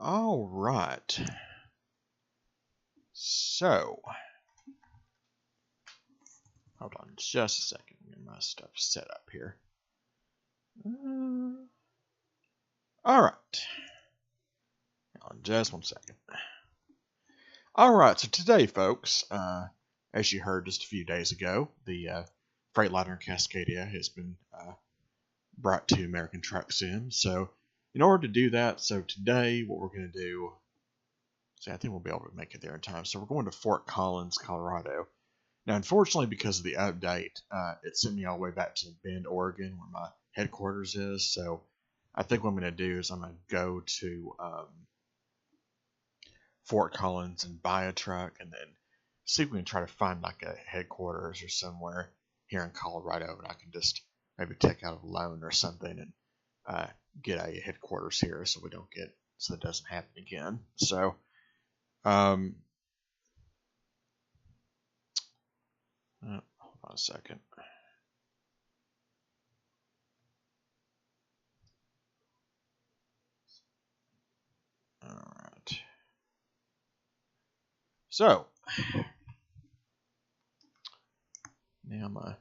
All right. So, hold on just a second. Get my stuff set up here. All right. Hold on just one second. All right. So today, folks, as you heard just a few days ago, the Freightliner Cascadia has been brought to American Truck Sim. So, in order to do that, so today what we're going to do. See, I think we'll be able to make it there in time. So we're going to Fort Collins, Colorado. Now, unfortunately, because of the update, it sent me all the way back to Bend, Oregon, where my headquarters is. So I think what I'm going to do is I'm going to go to Fort Collins and buy a truck, and then see if we can try to find like a headquarters or somewhere here in Colorado, and I can just maybe take out a loan or something and get a headquarters here, so it doesn't happen again. So. Hold on a second. All right. So now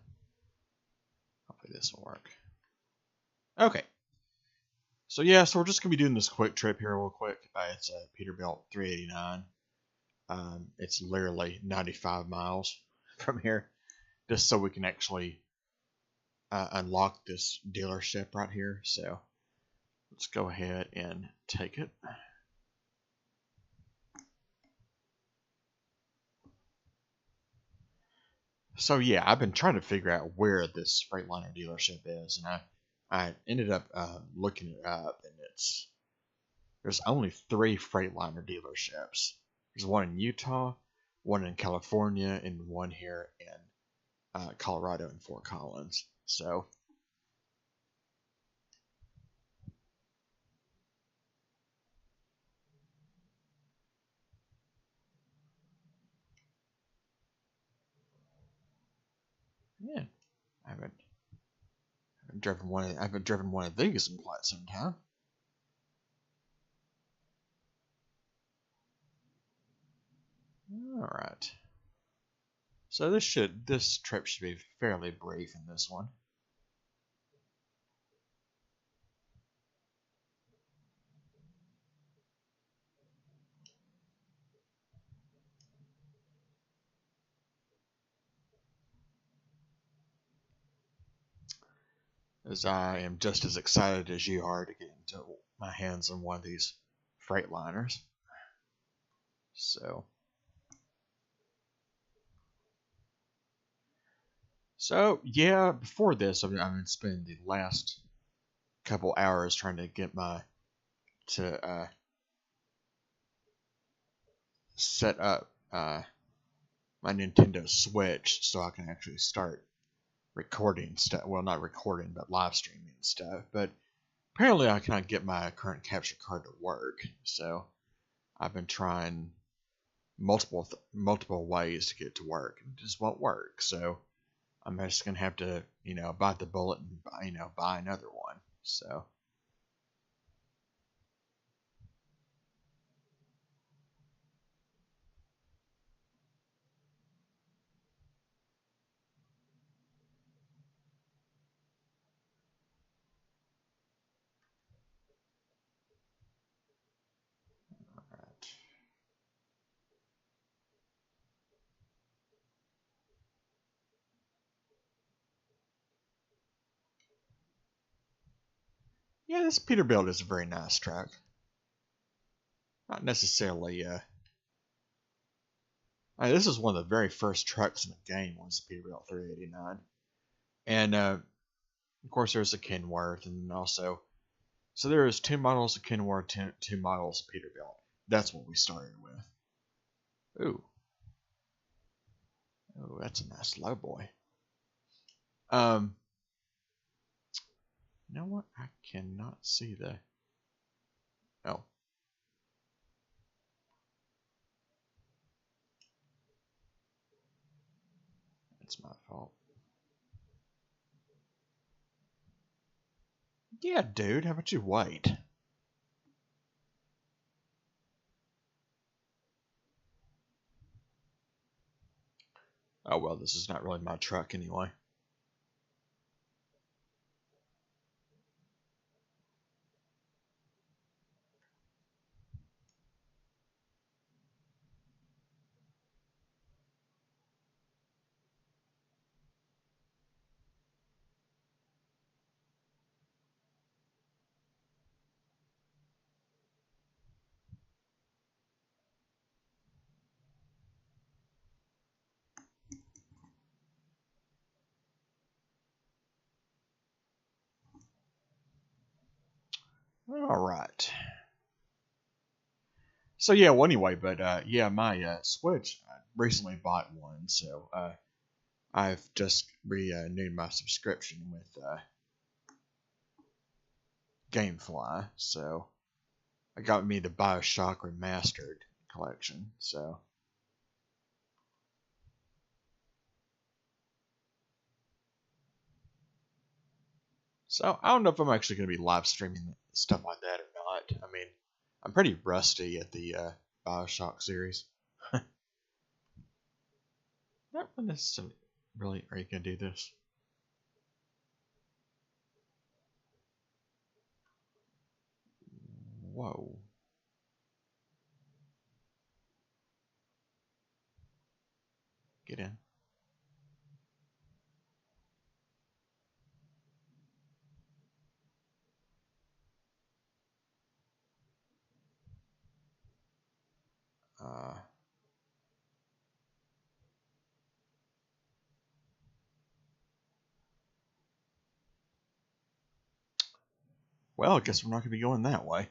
hopefully this will work. Okay. So yeah, so we're just gonna be doing this quick trip here, real quick. It's a Peterbilt 389. It's literally 95 miles from here, just so we can actually unlock this dealership right here. So let's go ahead and take it. So yeah, I've been trying to figure out where this Freightliner dealership is, and I ended up looking it up, and there's only 3 Freightliner dealerships. There's one in Utah, one in California, and one here in Colorado in Fort Collins. So yeah, I haven't driven one of these in quite some time. All right. So this trip should be fairly brief in this one. As I am just as excited as you are to get into my hands on one of these Freightliners. So yeah, before this, I've been spending the last couple hours trying to get set up my Nintendo Switch so I can actually start recording stuff. Well, not recording, but live streaming stuff. But apparently, I cannot get my current capture card to work. So I've been trying multiple ways to get it to work, and it just won't work. So I'm just gonna have to, bite the bullet and buy another one. So. Alright. Yeah, this Peterbilt is a very nice truck. Not necessarily. This is one of the very first trucks in the game. Was the Peterbilt 389, and of course there's a Kenworth, and also so there is 2 models of Kenworth, two models of Peterbilt. That's what we started with. Ooh, that's a nice low boy. You know what? I cannot see the. Oh. It's my fault. Yeah, dude, how about you wait? Oh well, this is not really my truck anyway. All right. So yeah, well anyway, but yeah, my Switch, I recently bought one, so I've just renewed my subscription with GameFly, so I got me the BioShock Remastered collection. So I don't know if I'm actually going to be live streaming stuff like that or not. I mean, I'm pretty rusty at the BioShock series. Not necessarily. Really, are you going to do this? Whoa. Get in. Uh, well, I guess we're not going to be going that way.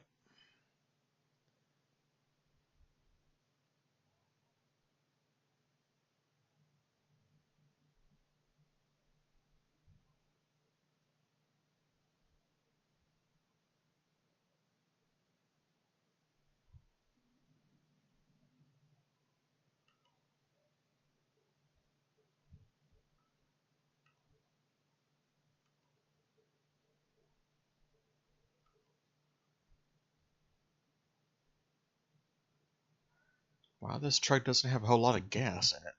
Wow, this truck doesn't have a whole lot of gas in it.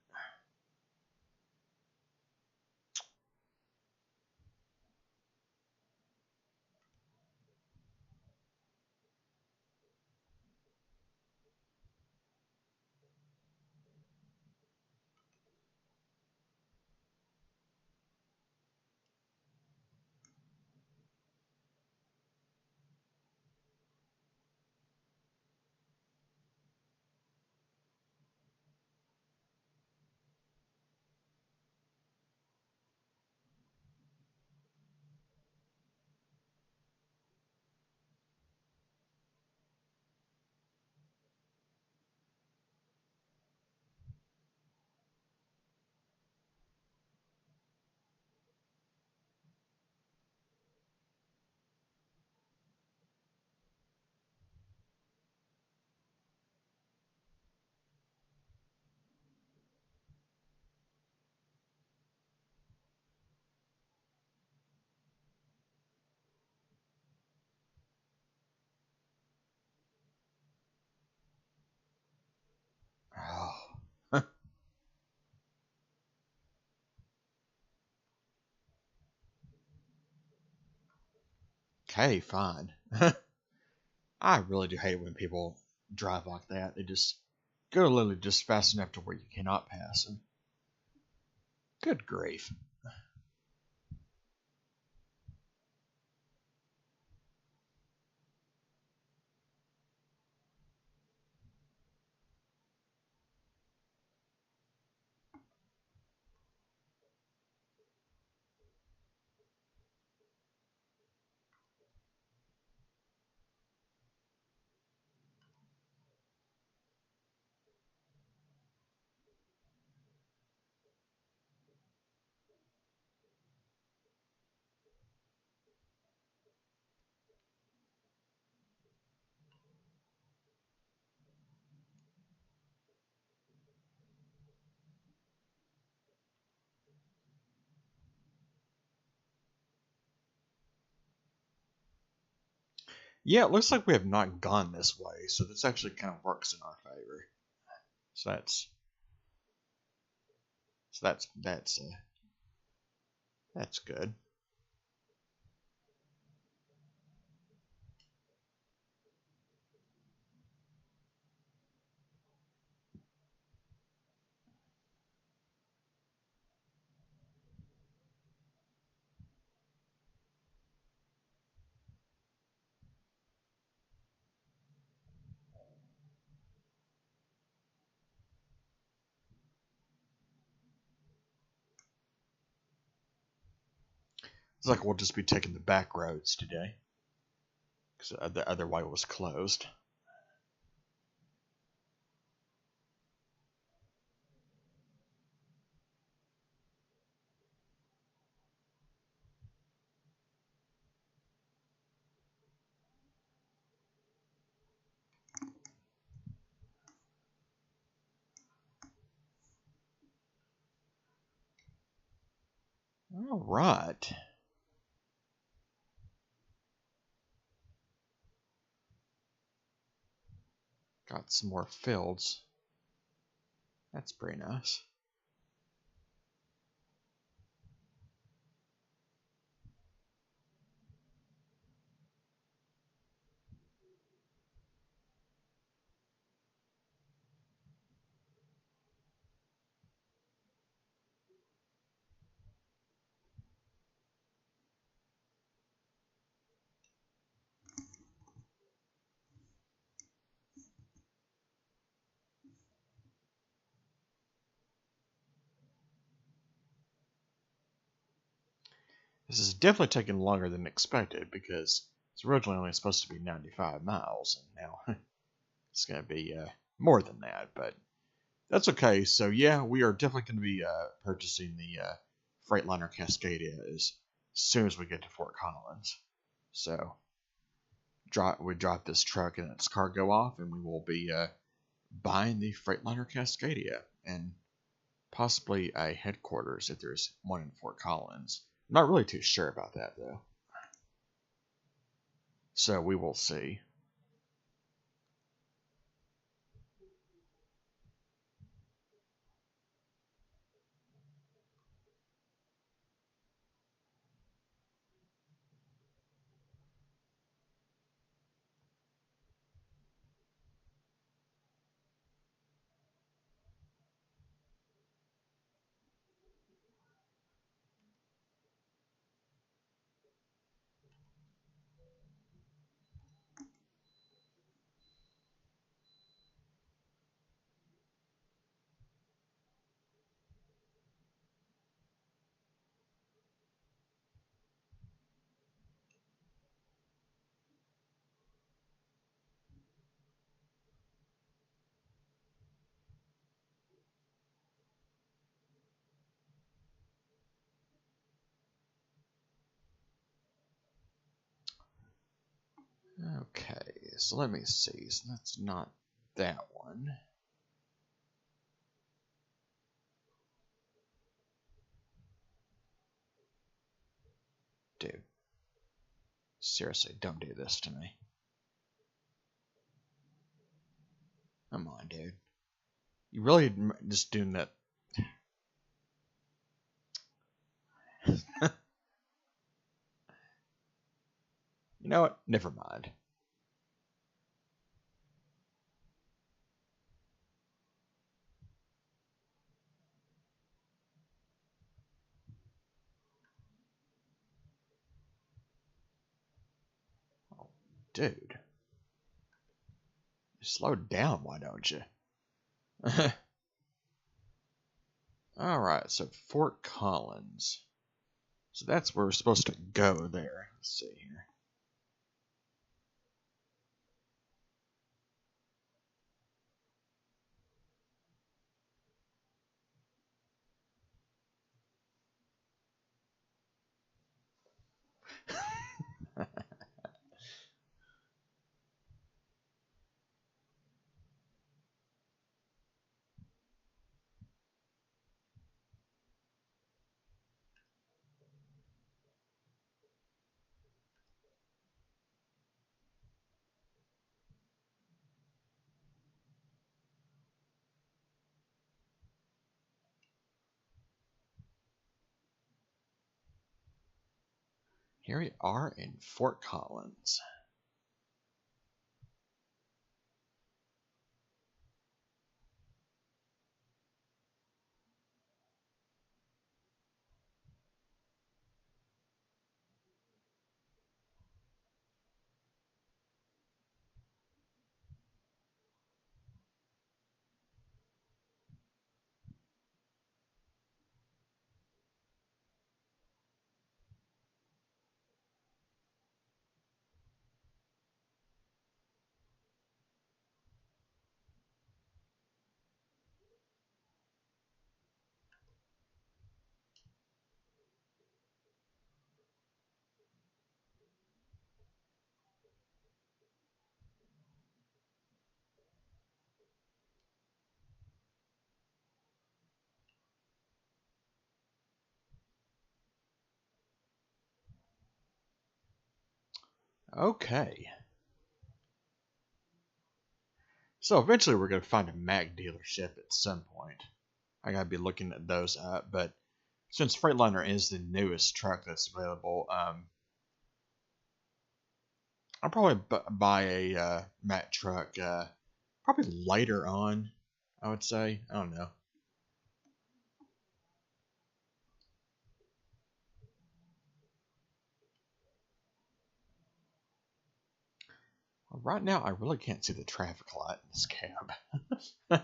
Oh. Okay, fine. I really do hate when people drive like that. They just go literally just fast enough to where you cannot pass them. Good grief. Yeah, it looks like we have not gone this way, so this actually kind of works in our favor. So that's So that's good. It's like we'll just be taking the back roads today because the other way was closed. All right. Got some more fields. That's pretty nice. This is definitely taking longer than expected because it's originally only supposed to be 95 miles, and now it's going to be more than that, but that's okay. So, yeah, we are definitely going to be purchasing the Freightliner Cascadia as soon as we get to Fort Collins. So, we drop this truck and its cargo off, and we will be buying the Freightliner Cascadia and possibly a headquarters if there's one in Fort Collins. I'm not really too sure about that, though. So, we will see. Okay, so let me see. So that's not that one. Dude, seriously, don't do this to me. Come on, dude. You really just doing that. You know what? Never mind. Oh, dude. Slow down, why don't you? Alright, so Fort Collins. So that's where we're supposed to go there. Let's see here. Here we are in Fort Collins. Okay. So eventually we're going to find a Mack dealership at some point. I got to be looking at those up, but since Freightliner is the newest truck that's available, I'll probably buy a Mack truck probably later on, I would say. I don't know. Well, right now, I really can't see the traffic light in this cab. For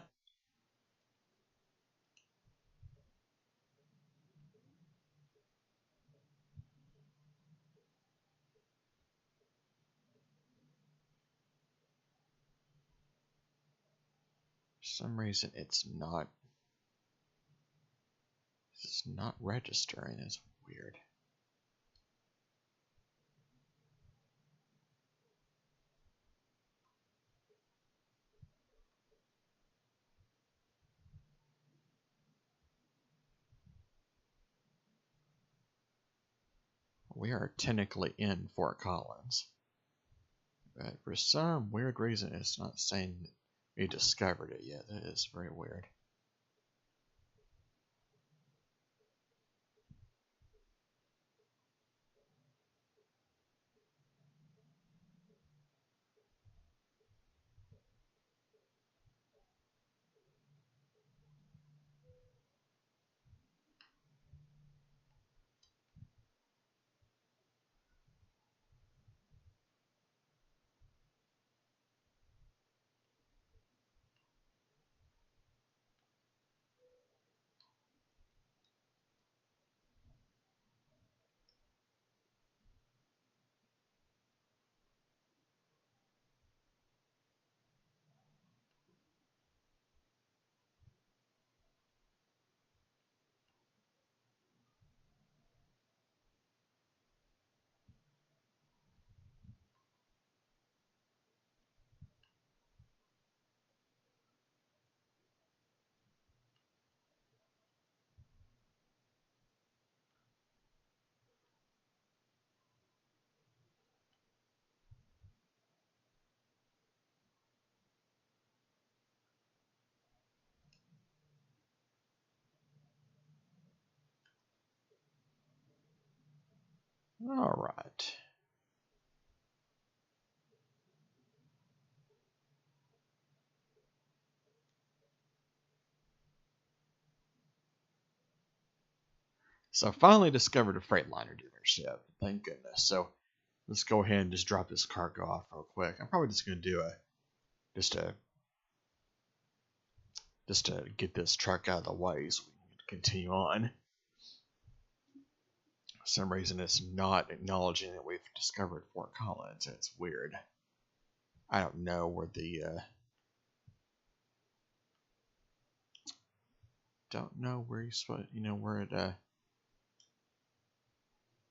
some reason, it's not registering. It's weird. We are technically in Fort Collins, but for some weird reason, it's not saying we discovered it yet. That is very weird. All right. So I finally discovered a Freightliner dealership. Thank goodness. So let's go ahead and just drop this cargo off real quick. I'm probably just going to do a just a just to get this truck out of the way so we can continue on. For some reason it's not acknowledging that we've discovered Fort Collins. It's weird. I don't know where the don't know where you supposed where it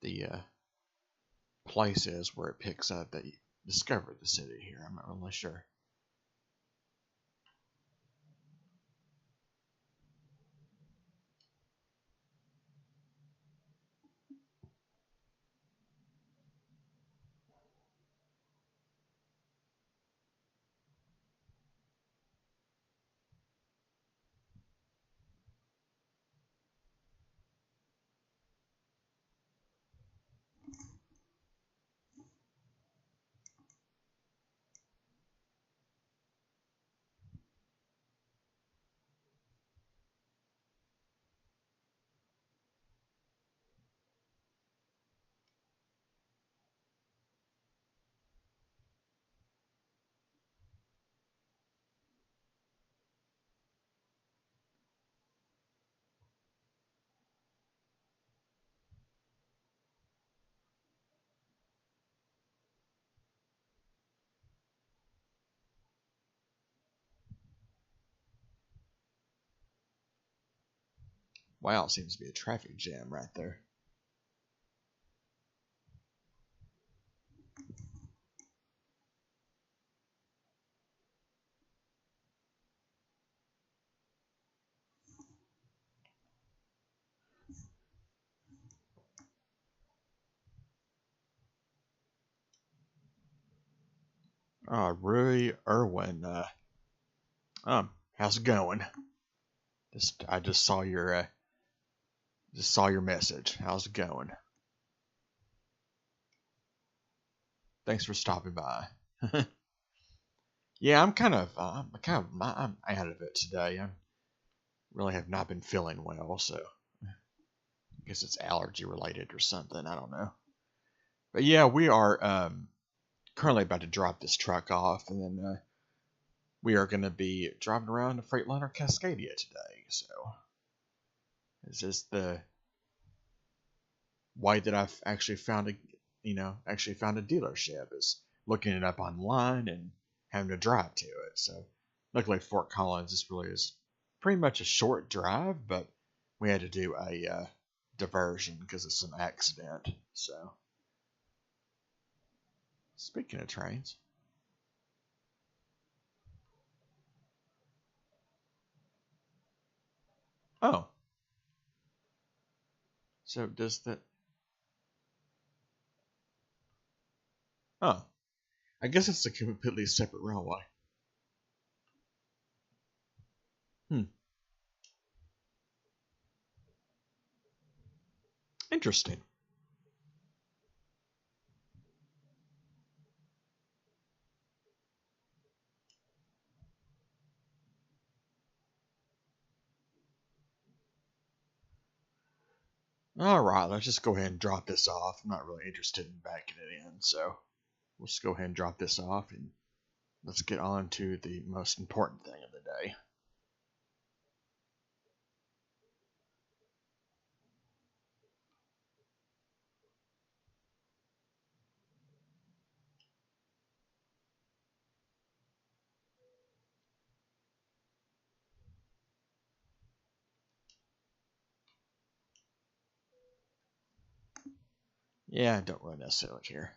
the place is where it picks up that you discovered the city here. I'm not really sure. Wow, it seems to be a traffic jam right there. Rui Irwin, how's it going? I just saw your message. How's it going? Thanks for stopping by. Yeah, I'm out of it today. I really have not been feeling well, so I guess it's allergy related or something. I don't know. But yeah, we are currently about to drop this truck off, and then we are going to be driving around the Freightliner Cascadia today. So this is the way that I've actually found a dealership is looking it up online and having to drive to it. So luckily Fort Collins, this really is pretty much a short drive, but we had to do a diversion because of some accident. So speaking of trains, oh, so does that? Oh, I guess it's a completely separate railway. Hmm, interesting. All right, let's just go ahead and drop this off. I'm not really interested in backing it in, so we'll just go ahead and drop this off and let's get on to the most important thing of the day. Yeah, I don't really necessarily care.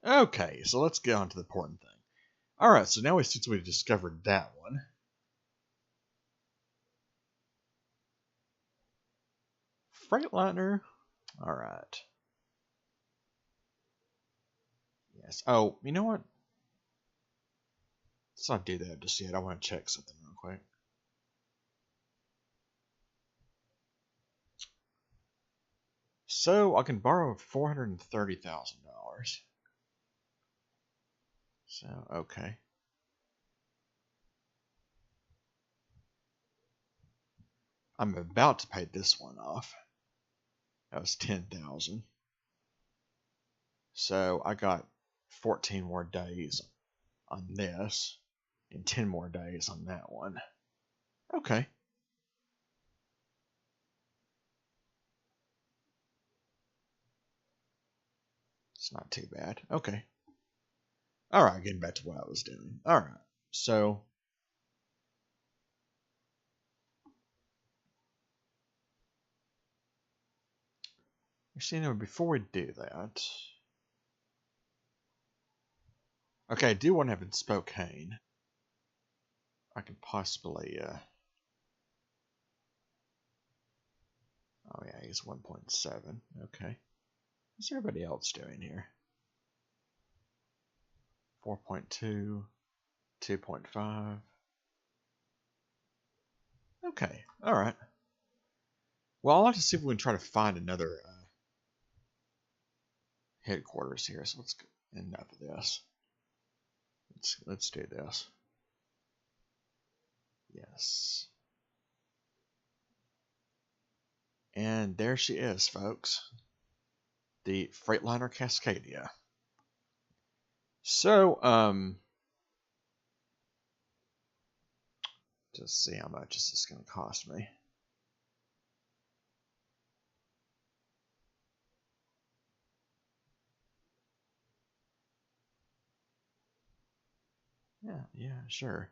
Okay, so let's get on to the important thing. Alright, so now since we discovered that one, Freightliner. Alright. Yes. Oh, you know what? Let's not do that just yet. I want to check something real quick. So I can borrow $430,000. So, okay. I'm about to pay this one off. That was 10,000. So I got 14 more days on this and 10 more days on that one. Okay. It's not too bad. Okay. Alright, getting back to what I was doing. Alright. So actually, before we do that, okay, I do want to have in Spokane. I can possibly, oh yeah, he's 1.7. Okay. What's everybody else doing here? 4.2, 2.5. Okay, alright. Well, I'll like to see if we can try to find another headquarters here. So let's enough of this. Let's do this. Yes. And there she is, folks. The Freightliner Cascadia. So, just see how much is this going to cost me. Yeah, sure.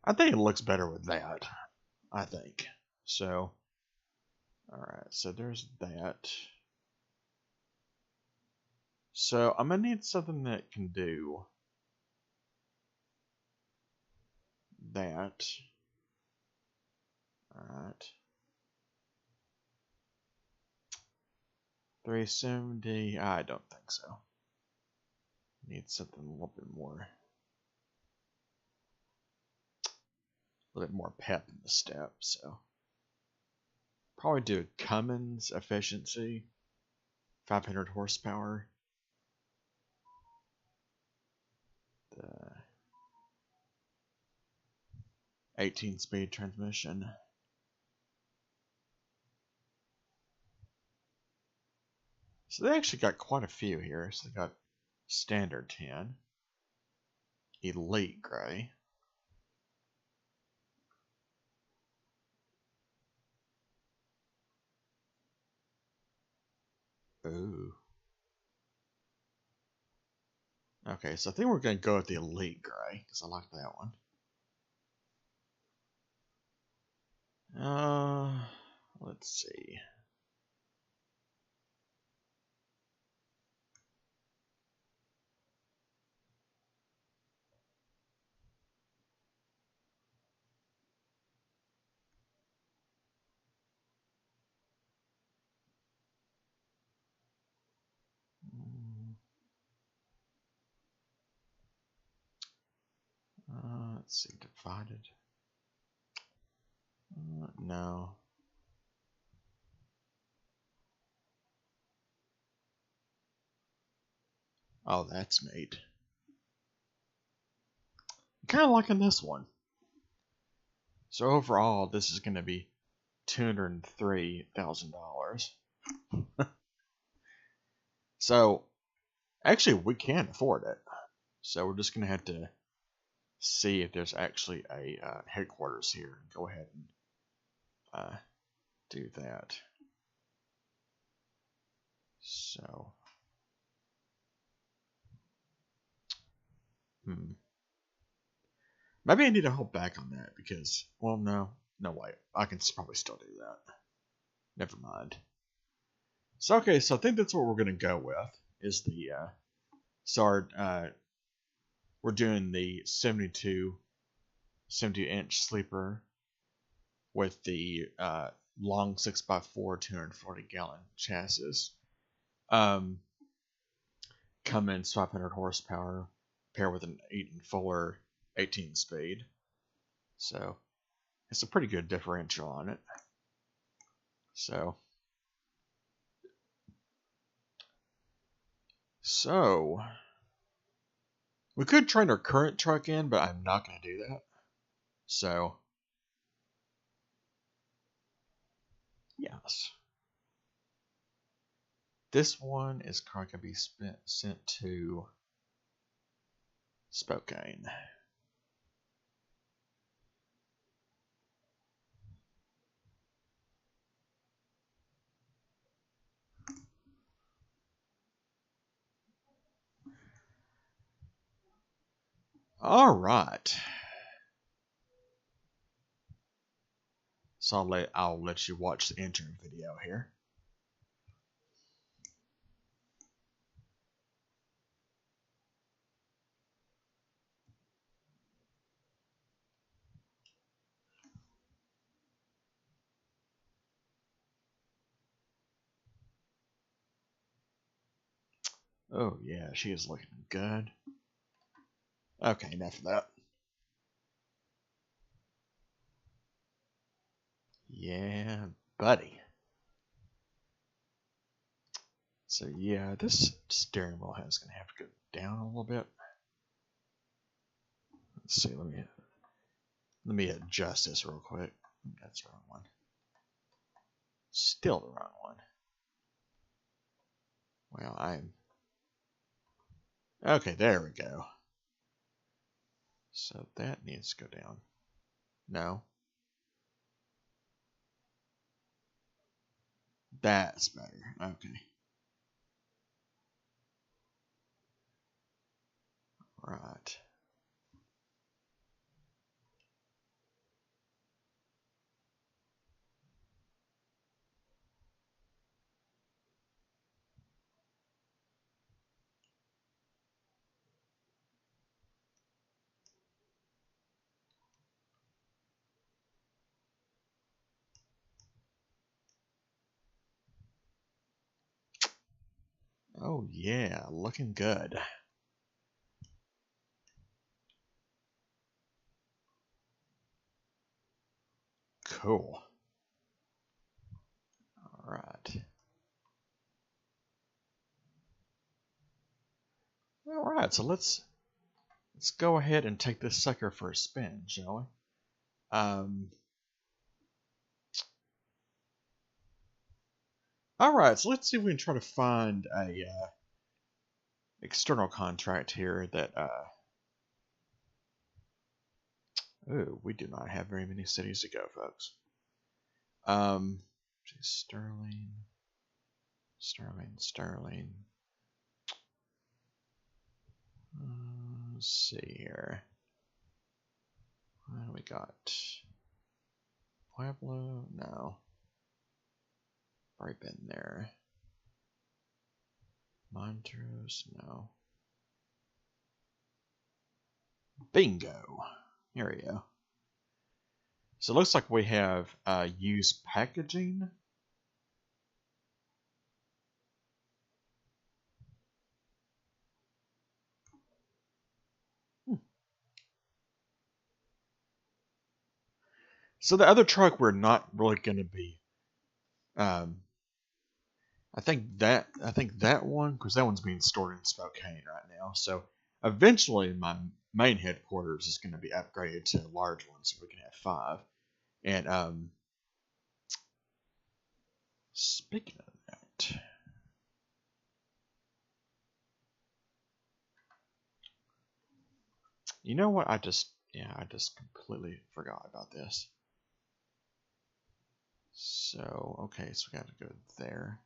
I think it looks better with that. I think. So, alright, so there's that. So I'm going to need something that can do that. Alright. 370, I don't think so. Need something a little bit more pep in the step, so probably do Cummins efficiency, 500 horsepower. The 18-speed transmission. So they actually got quite a few here. So they got standard 10, elite gray, ooh. Okay, so I think we're going to go with the elite gray because I like that one. Let's see. Let's see, divided. No. Oh, that's neat. I'm kind of liking this one. So overall, this is going to be $203,000. So actually, we can afford it. So we're just going to have to see if there's actually a headquarters here. Go ahead and do that. So, maybe I need to hold back on that because, well, no wait, I can probably still do that. Never mind. So okay, so I think that's what we're gonna go with is the we're doing the 72 inch sleeper with the long 6x4 240-gallon chassis. Cummins 500 horsepower, paired with an 8-and-4 18-speed. So it's a pretty good differential on it. So we could trade our current truck in, but I'm not going to do that. So yes, this one is going to be sent to Spokane. All right. So I'll let you watch the intro video here. Oh yeah, she is looking good. Okay, enough of that. Yeah, buddy. So yeah, this steering wheel is going to have to go down a little bit. Let's see, let me adjust this real quick. That's the wrong one. Still the wrong one. Well, okay, there we go. So that needs to go down. No. That's better. Okay. Right. Oh yeah, looking good. Cool. All right. All right. So let's go ahead and take this sucker for a spin, shall we? All right. So let's see if we can try to find a external contract here that. Oh, we do not have very many cities to go, folks. Um, Sterling, Sterling. Let's see here. What do we got? Pueblo? No. Already been there. Montrose? No. Bingo. Here we go. So it looks like we have used packaging. So the other truck we're not really going to be. I think that one, because that one's being stored in Spokane right now. So eventually my main headquarters is going to be upgraded to a large one, so we can have 5. And speaking of that, you know what? I just completely forgot about this. So okay, so we got to go there.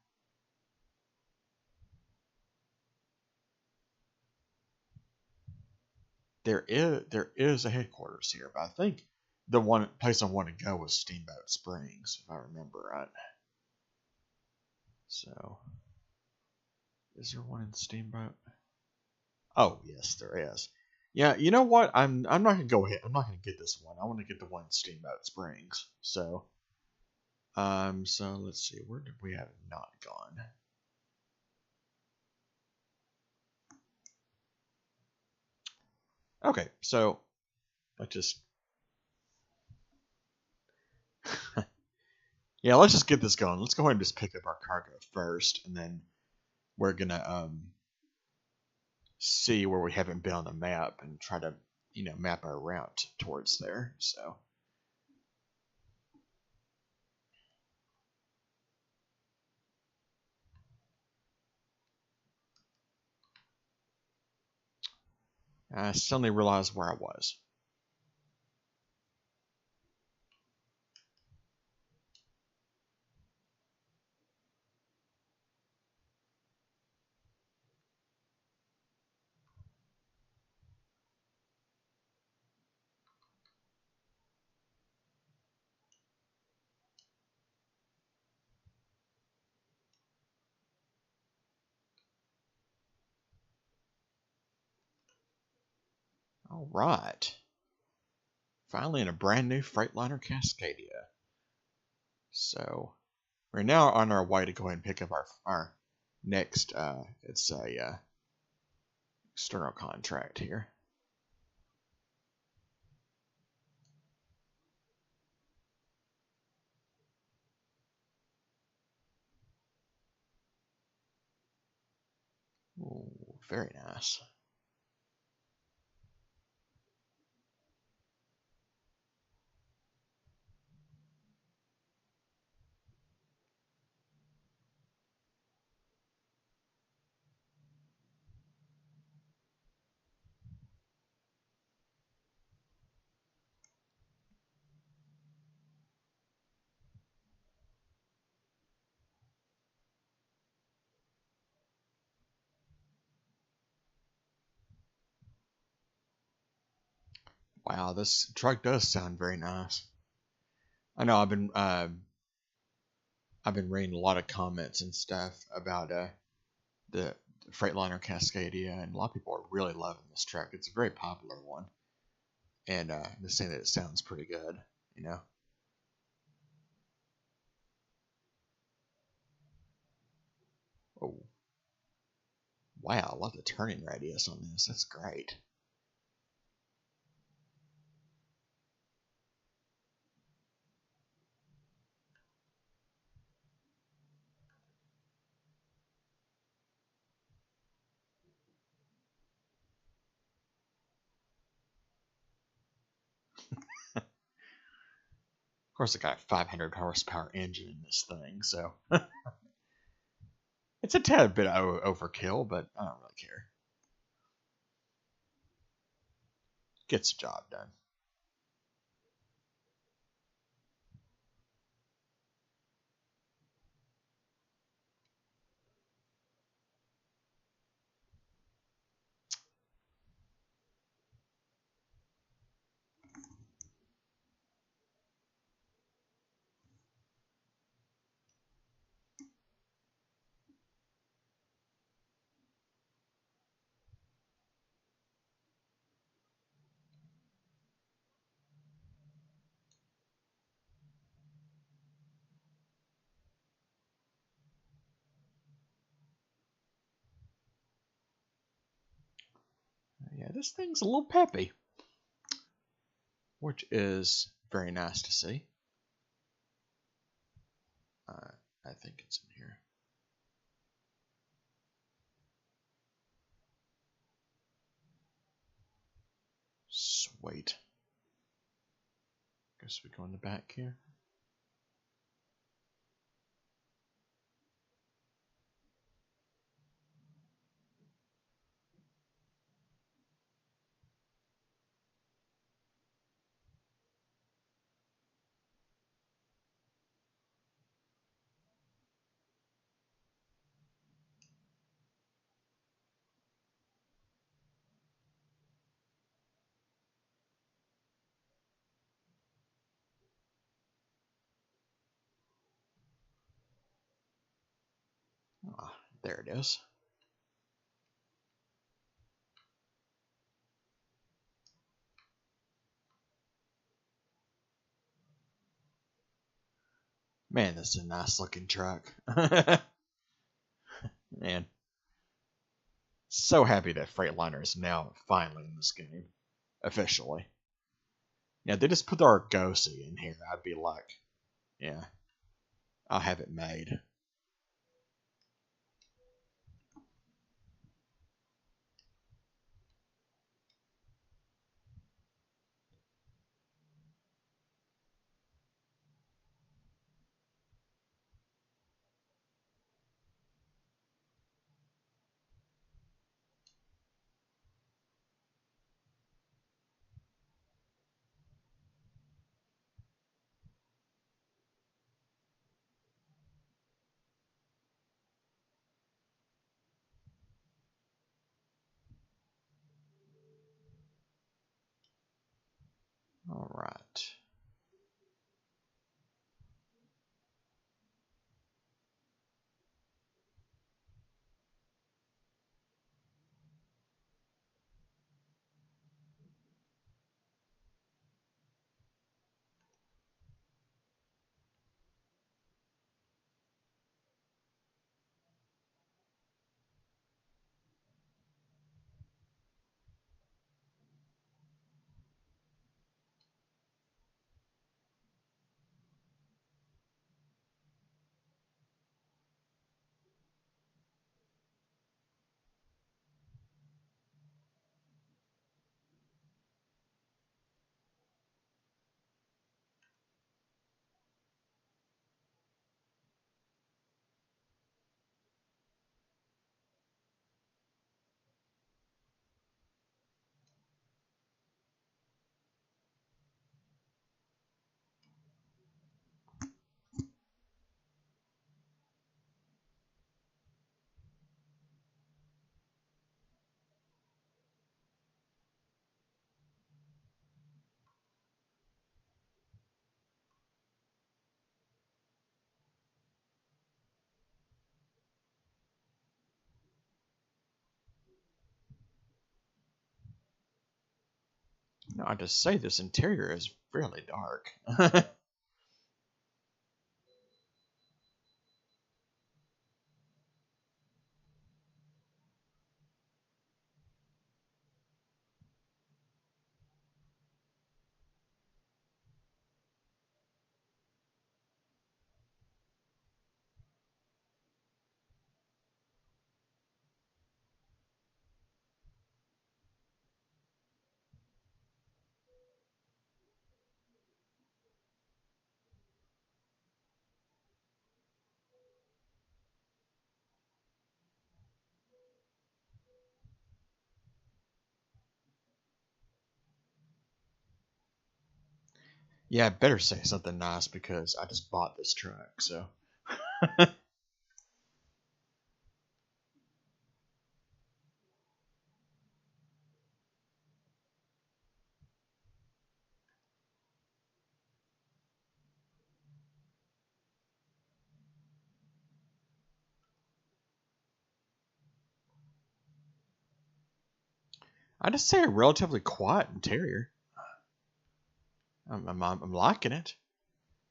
There is a headquarters here, but I think the one place I want to go was Steamboat Springs, if I remember right. So, is there one in Steamboat? Oh yes, there is. Yeah, you know what? I'm not gonna go ahead. I'm not gonna get this one. I want to get the one in Steamboat Springs. So let's see. Where did we have not gone? Okay, so let's just yeah, let's just get this going. Let's go ahead and just pick up our cargo first, and then we're gonna see where we haven't been on the map and try to map our route towards there. So I suddenly realized where I was. All right. Finally in a brand new Freightliner Cascadia. So we're now on our way to go ahead and pick up our next it's a external contract here. Ooh, very nice. Wow, this truck does sound very nice. I know I've been reading a lot of comments and stuff about the Freightliner Cascadia, and a lot of people are really loving this truck. It's a very popular one, and they're saying that it sounds pretty good. You know. Oh, Wow, I love the turning radius on this. That's great. Of course, I got a 500 horsepower engine in this thing, so it's a tad bit overkill, but I don't really care. Gets the job done. Yeah, this thing's a little peppy, which is very nice to see. I think it's in here. Sweet. Guess we go in the back here. Ah, there it is. Man, this is a nice looking truck. Man, so happy that Freightliner is now finally in this game. Officially. Yeah, they just put the Argosy in here. I'd be like, yeah, I'll have it made. All right. No, I just say this interior is fairly dark. Yeah, I better say something nice because I just bought this truck. So I just say a relatively quiet interior. I'm liking it.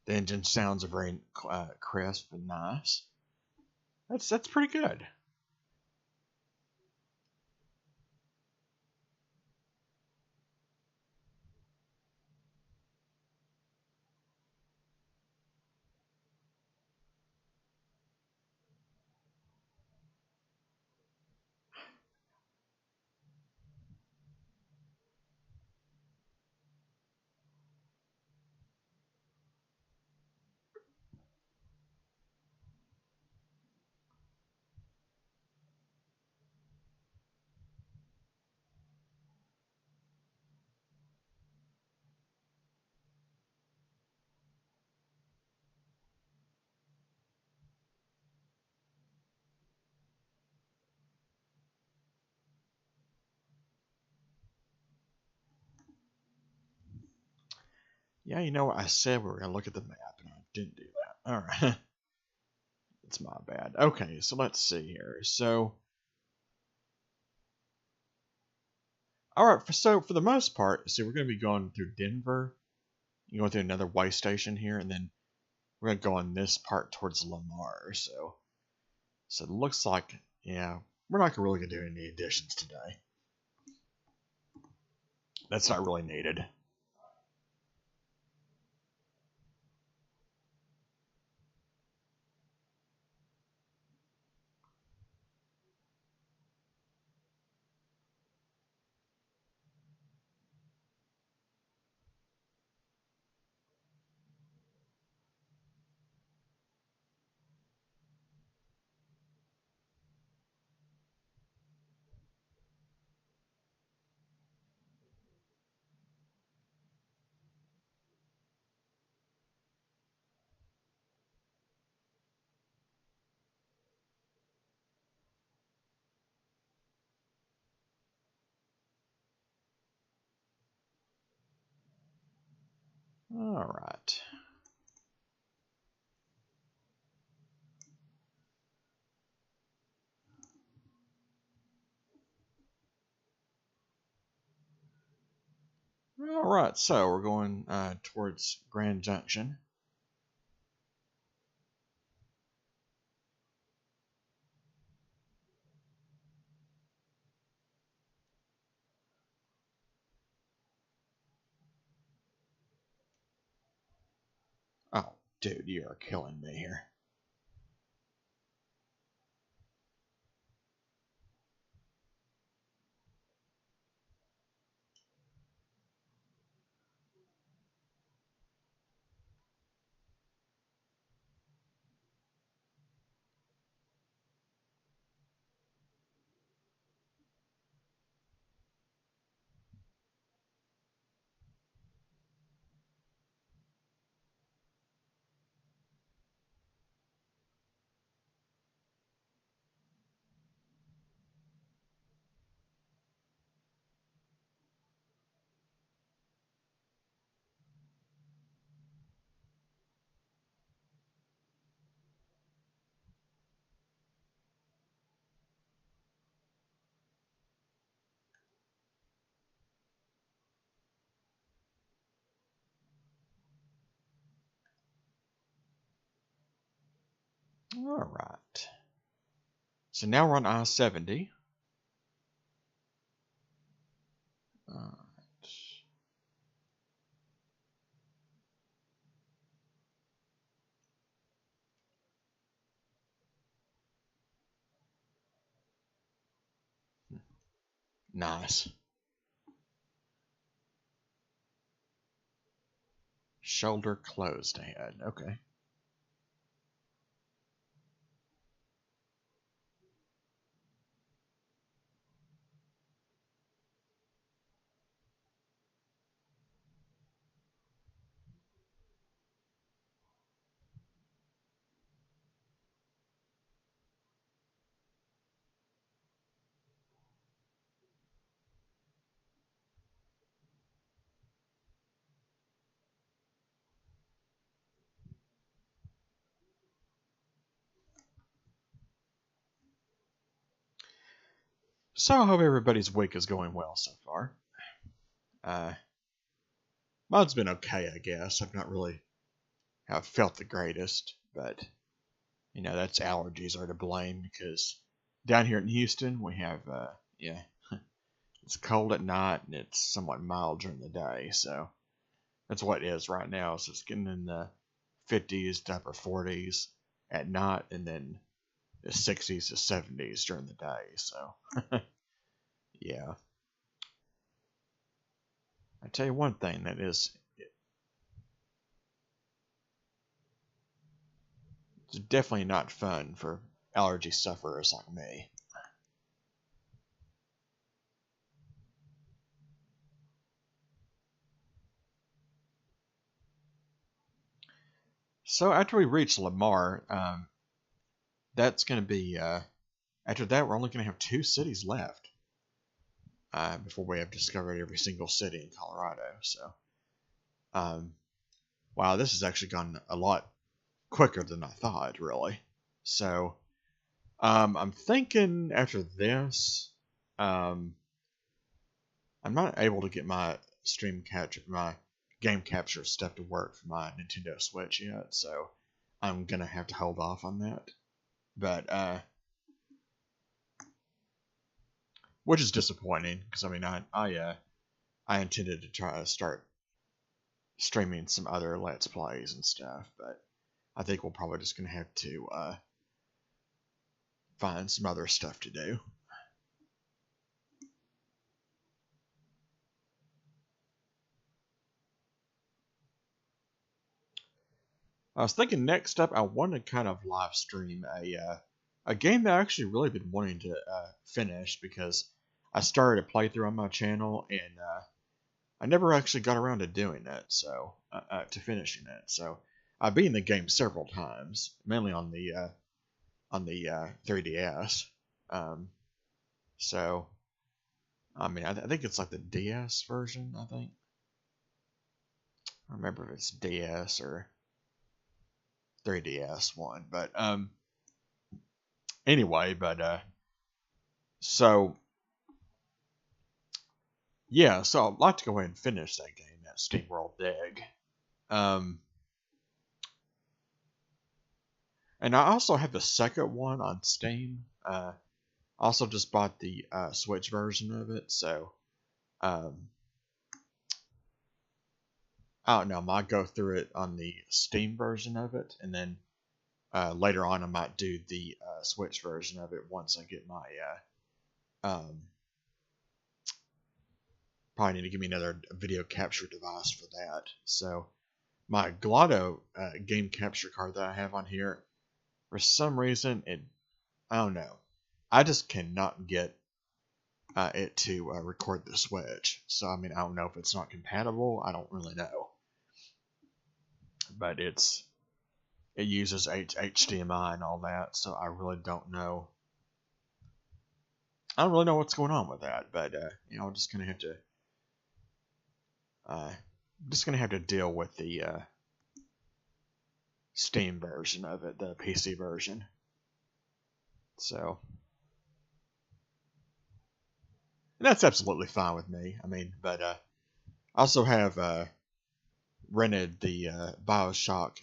The engine sounds very crisp and nice. That's pretty good. Yeah, you know what? I said we were gonna look at the map, and I didn't do that. All right, it's my bad. Okay, so let's see here. So, all right, for the most part, see, we're gonna be going through Denver. You going through another way station here, and then we're gonna go on this part towards Lamar. So it looks like, yeah, we're not really gonna do any additions today. That's not really needed. All right. All right, so we're going towards Grand Junction. Oh, dude, you are killing me here. All right. So now we're on I-70. Uh, nice. Shoulder closed ahead. Okay. So I hope everybody's week is going well so far. Mine's been okay, I guess. I've not really have felt the greatest, but that's allergies are to blame because down here in Houston we have it's cold at night and it's somewhat mild during the day, so that's what it is right now. So it's getting in the 50s to upper 40s at night, and then the 60s to 70s during the day. So yeah, I tell you one thing that is, it's definitely not fun for allergy sufferers like me. So after we reach Lamar, that's going to be after that we're only going to have 2 cities left before we have discovered every single city in Colorado. So wow, this has actually gone a lot quicker than I thought, really. So I'm thinking after this, I'm not able to get my my game capture stuff to work for my Nintendo Switch yet, so I'm gonna have to hold off on that. But which is disappointing because I mean I intended to try to start streaming some other Let's Plays and stuff, but I think we're probably just gonna have to find some other stuff to do. I was thinking next up, I want to kind of live stream a game that I actually really been wanting to finish because I started a playthrough on my channel and I never actually got around to doing it, so to finishing it. So I've beaten the game several times, mainly on the 3DS. So I mean, I think it's like the DS version. I think I don't remember if it's DS or 3DS one, but anyway, so yeah, so I'd like to go ahead and finish that game, that SteamWorld Dig. And I also have the second one on Steam. I also just bought the Switch version of it, so I don't know. I might go through it on the Steam version of it, and then later on I might do the Switch version of it once I get my probably need to give me another video capture device for that. So my Glotto game capture card that I have on here, for some reason, I don't know. I just cannot get it to record the Switch. So, I mean, I don't know if it's not compatible. I don't really know. But it uses HDMI and all that, so I really don't know. I don't really know what's going on with that, but I'm just gonna have to deal with the Steam version of it, the PC version. So, and that's absolutely fine with me. I mean, but I also have rented the BioShock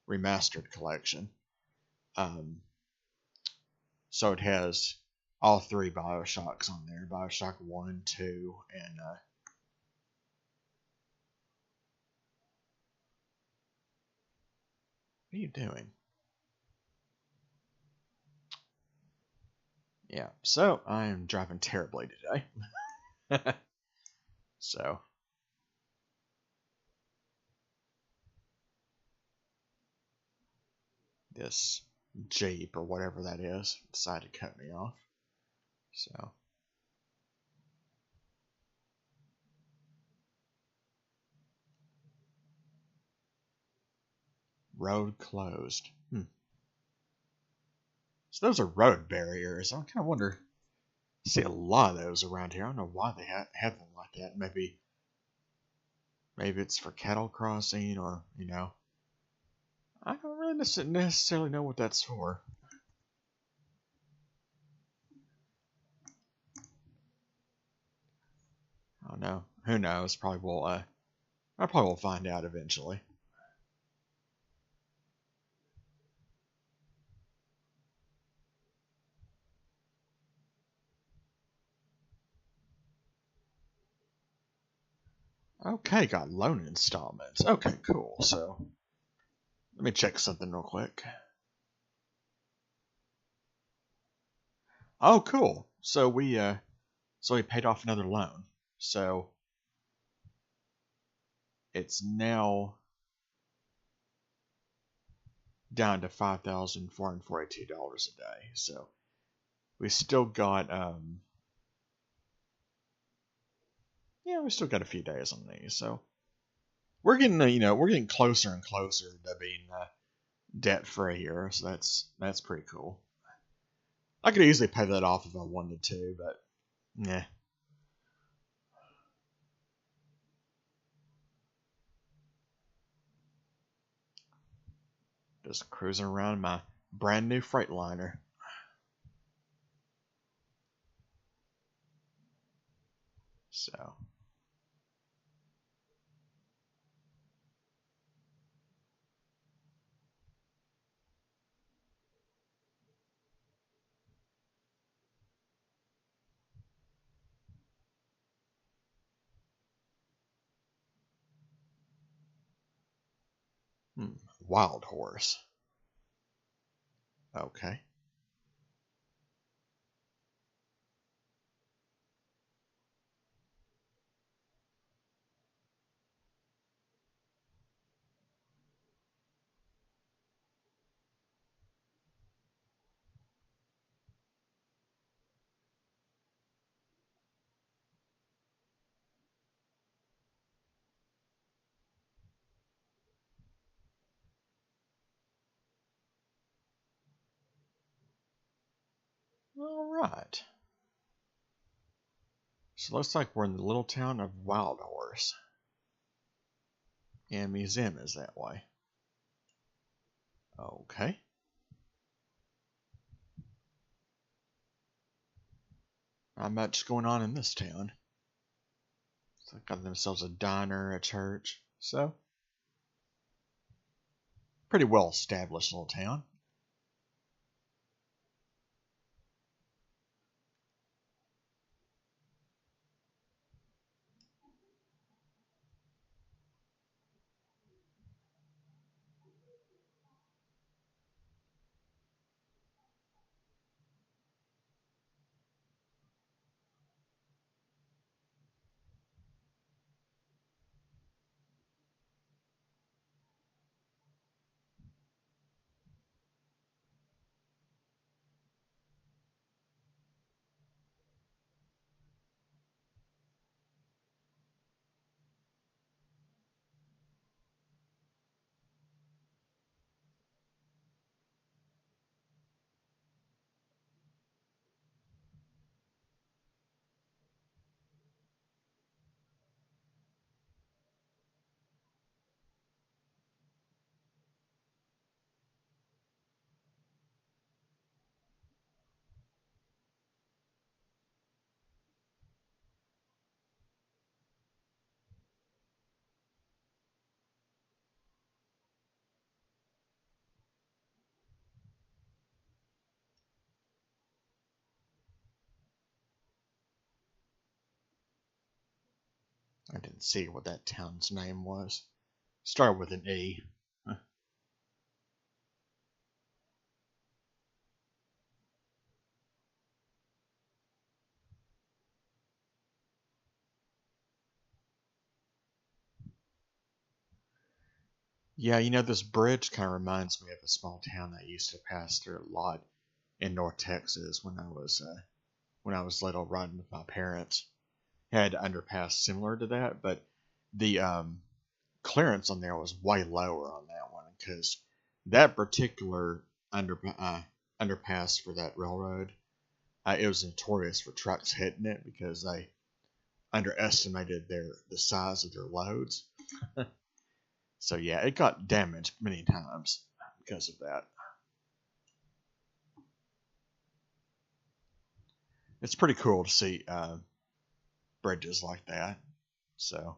Remastered collection. So it has all 3 BioShocks on there: BioShock 1, 2, and what are you doing? Yeah, so I am driving terribly today. So, this Jeep or whatever that is decided to cut me off. So, road closed. So those are road barriers. I kind of wonder. See a lot of those around here. I don't know why they have them like that. Maybe it's for cattle crossing, or I don't really necessarily know what that's for. I don't know. Who knows? Probably will. I probably will find out eventually. Okay, got loan installments. Okay, cool. So let me check something real quick. Oh, cool. So we paid off another loan. So it's now down to $5,442 a day. So we still got we still got a few days on these. So we're getting we're getting closer and closer to being debt free here. So that's pretty cool. I could easily pay that off if I wanted to, but yeah. Just cruising around my brand new Freightliner. So wild horse. Okay. All right. So it looks like we're in the little town of Wild Horse. And museum is that way. Okay. Not much going on in this town. So they got themselves a diner, a church. So pretty well established little town. I didn't see what that town's name was. Started with an E. Yeah, this bridge kind of reminds me of a small town that I used to pass through a lot in North Texas when I was little, riding with my parents. Had an underpass similar to that, but the clearance on there was way lower on that one because that particular underpass for that railroad, it was notorious for trucks hitting it because they underestimated the size of their loads. So yeah, it got damaged many times because of that. It's pretty cool to see bridges like that. So,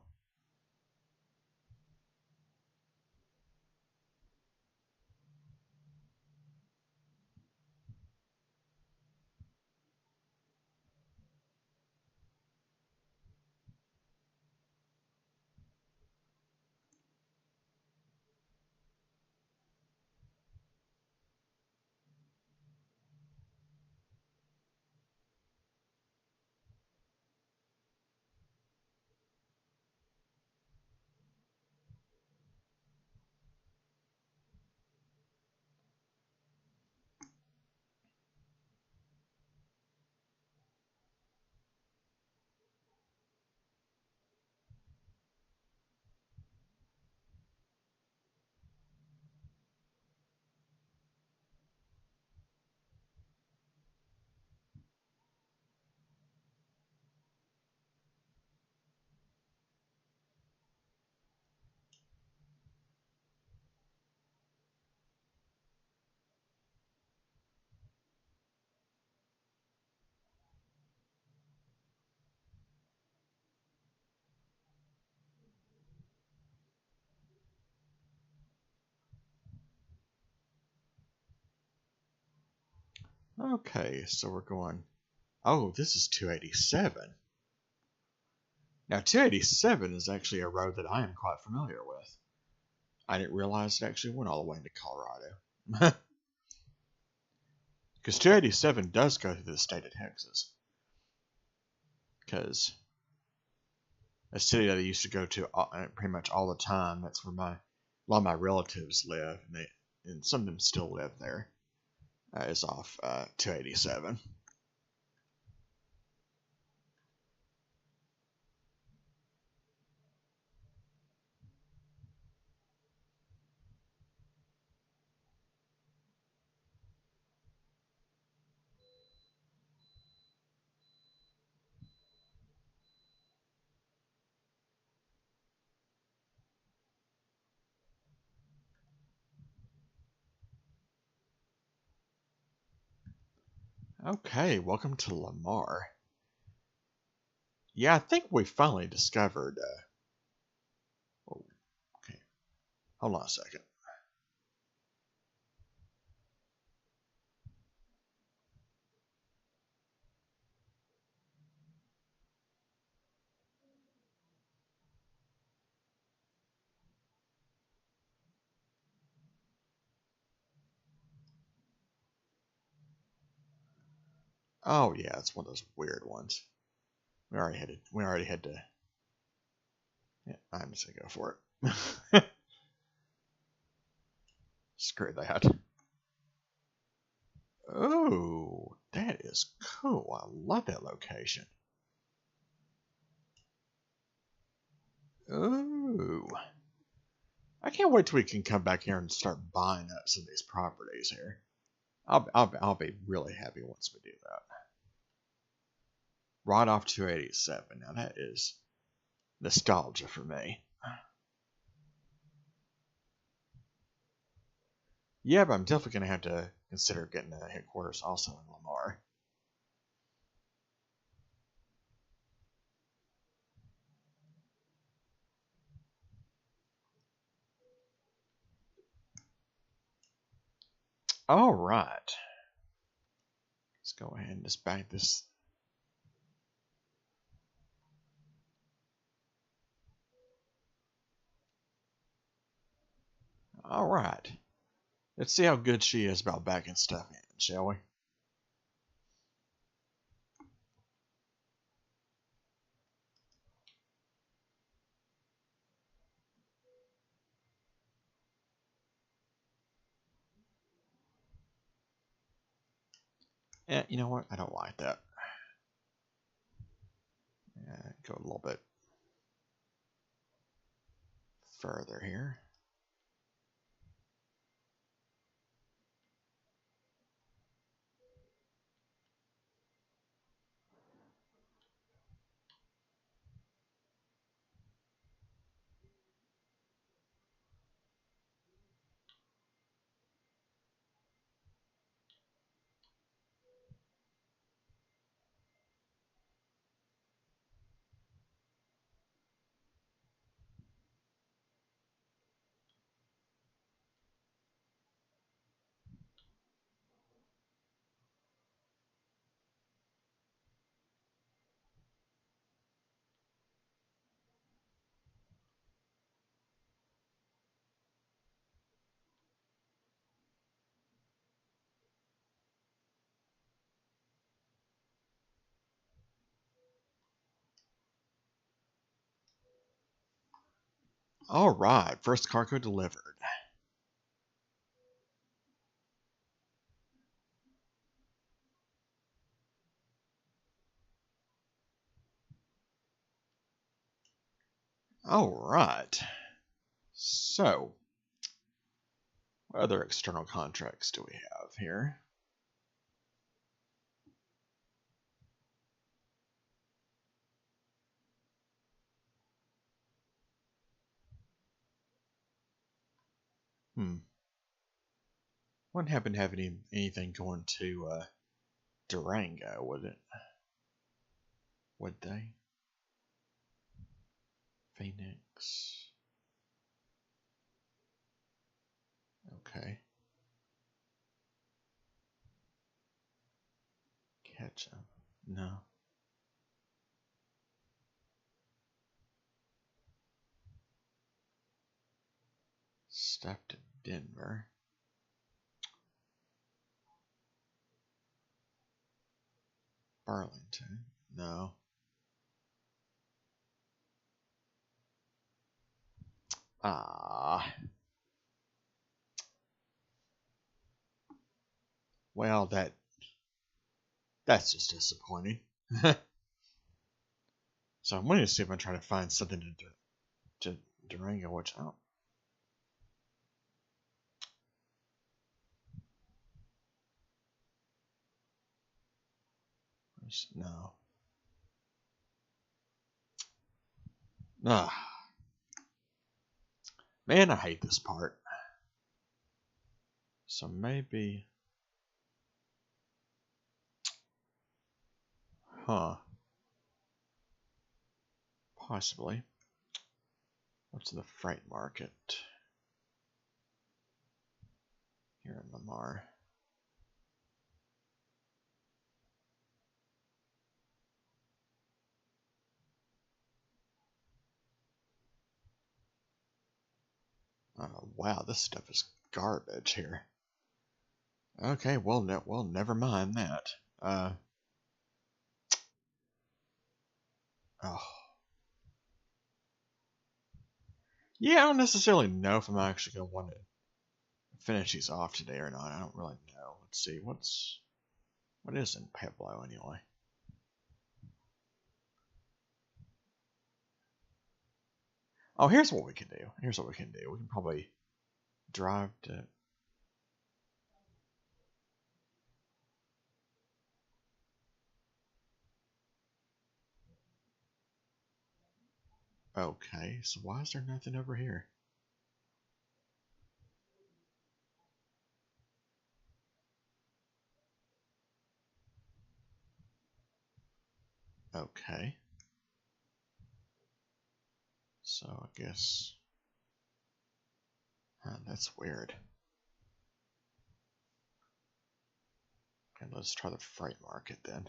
okay, so we're going. Oh, this is 287. Now, 287 is actually a road that I am quite familiar with. I didn't realize it actually went all the way into Colorado. Because 287 does go through the state of Texas. Because a city that I used to go to pretty much all the time. That's where a lot of my relatives live, and some of them still live there. Is off 287. Okay, welcome to Lamar. Yeah, I think we finally discovered. Oh, okay, hold on a second. Oh yeah, it's one of those weird ones. We already had to. Yeah, I'm just gonna go for it. Screw that. Oh, that is cool. I love that location. Ooh. I can't wait till we can come back here and start buying up some of these properties here. I'll be really happy once we do that. Right off 287. Now that is nostalgia for me. Yeah, but I'm definitely going to have to consider getting a headquarters also in Lamar. All right. Let's go ahead and just back this. All right. Let's see how good she is about backing stuff in, shall we? Yeah, you know what? I don't like that. Go a little bit further here. All right, first cargo delivered. All right. So, what other external contracts do we have here? Wouldn't happen to have anything going to Durango, would it? Would they? Phoenix. Okay. Ketchup. No. Stuff to Denver. Burlington. No. Ah. Well, that's just disappointing. So I'm going to see if I try to find something to Durango, which I don't. No. Ah. Man, I hate this part. So maybe. Huh. Possibly. What's the freight market here in Lamar? Wow, this stuff is garbage here. Okay, well, never mind that. Oh, yeah, I don't necessarily know if I'm actually gonna want to finish these off today or not. I don't really know. Let's see, what is in Pueblo anyway? Oh, here's what we can do. Here's what we can do. We can probably drive to. Okay, so why is there nothing over here? Okay. So I guess that's weird. Okay, let's try the freight market then.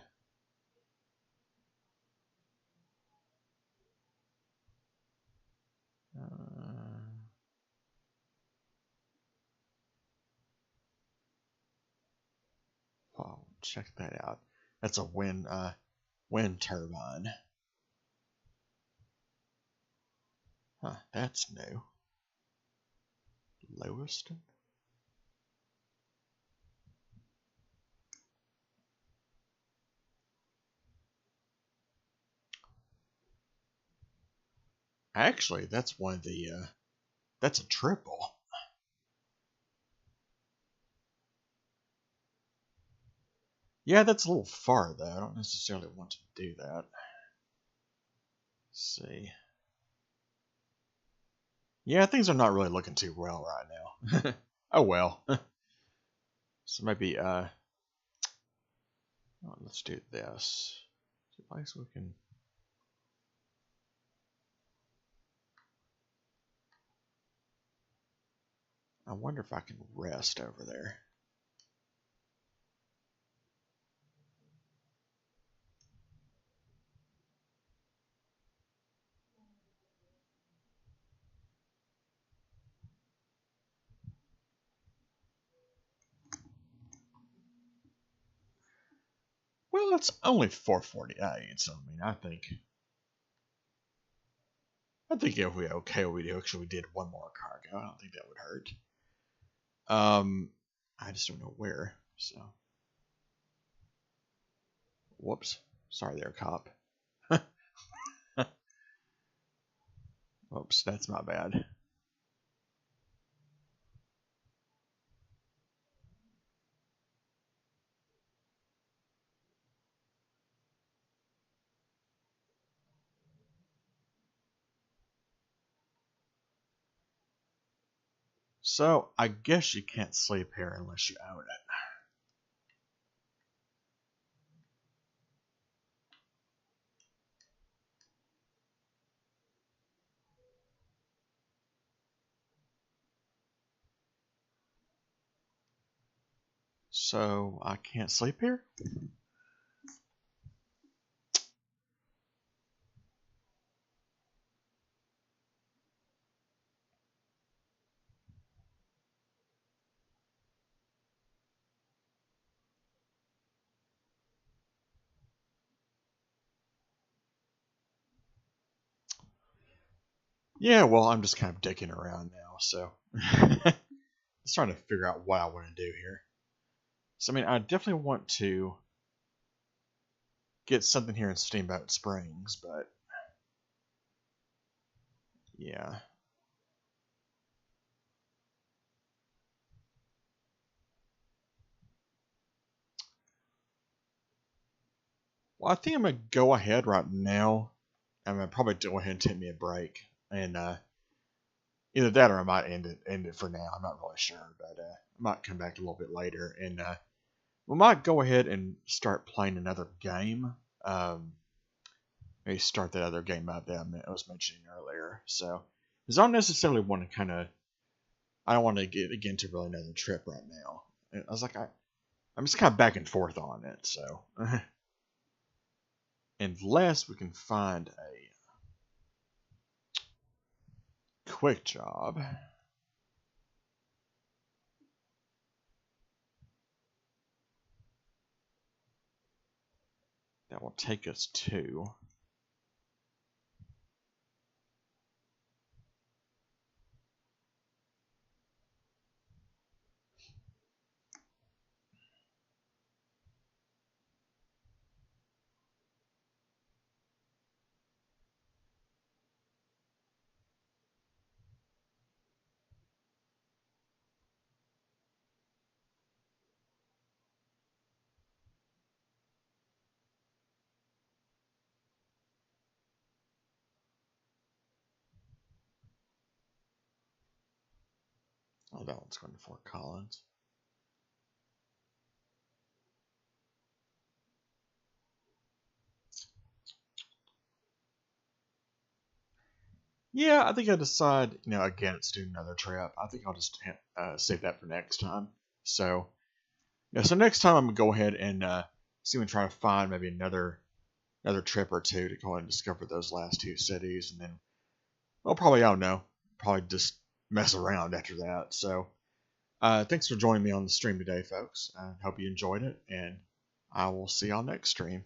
Wow, check that out. That's a wind turbine. Huh, that's new. Lewiston? Actually, that's one of the that's a triple. Yeah, that's a little far though. I don't necessarily want to do that. Let's see. Yeah, things are not really looking too well right now. Oh well. So maybe let's do this. I guess we can. I wonder if I can rest over there. Well, it's only 4:48, so I mean, I think if we okay, we actually did one more cargo. I don't think that would hurt. I just don't know where. So, whoops. Sorry there, cop. Whoops, that's my bad. So, I guess you can't sleep here unless you own it. So, I can't sleep here? Yeah, well, I'm just kind of dicking around now, so. Just trying to figure out what I want to do here. So, I mean, I definitely want to get something here in Steamboat Springs, but yeah. Well, I think I'm gonna go ahead right now. I'm gonna probably go ahead and take me a break, and either that or I might end it for now. I'm not really sure, but I might come back a little bit later, and we might go ahead and start playing another game. Maybe start that other game up that I was mentioning earlier. So, because I don't necessarily want to I don't want to get into really another trip right now. And I was like, I'm just kind of back and forth on it. So, unless we can find a quick job that will take us to. Oh, that one's going to Fort Collins. Yeah, I think I decide, again, it's doing another trip. I think I'll just save that for next time. So, so next time I'm gonna go ahead and see and try to find maybe another trip or two to go ahead and discover those last two cities, and then, well, probably I don't know, probably just mess around after that. So, thanks for joining me on the stream today, folks. I hope you enjoyed it, and I will see y'all next stream.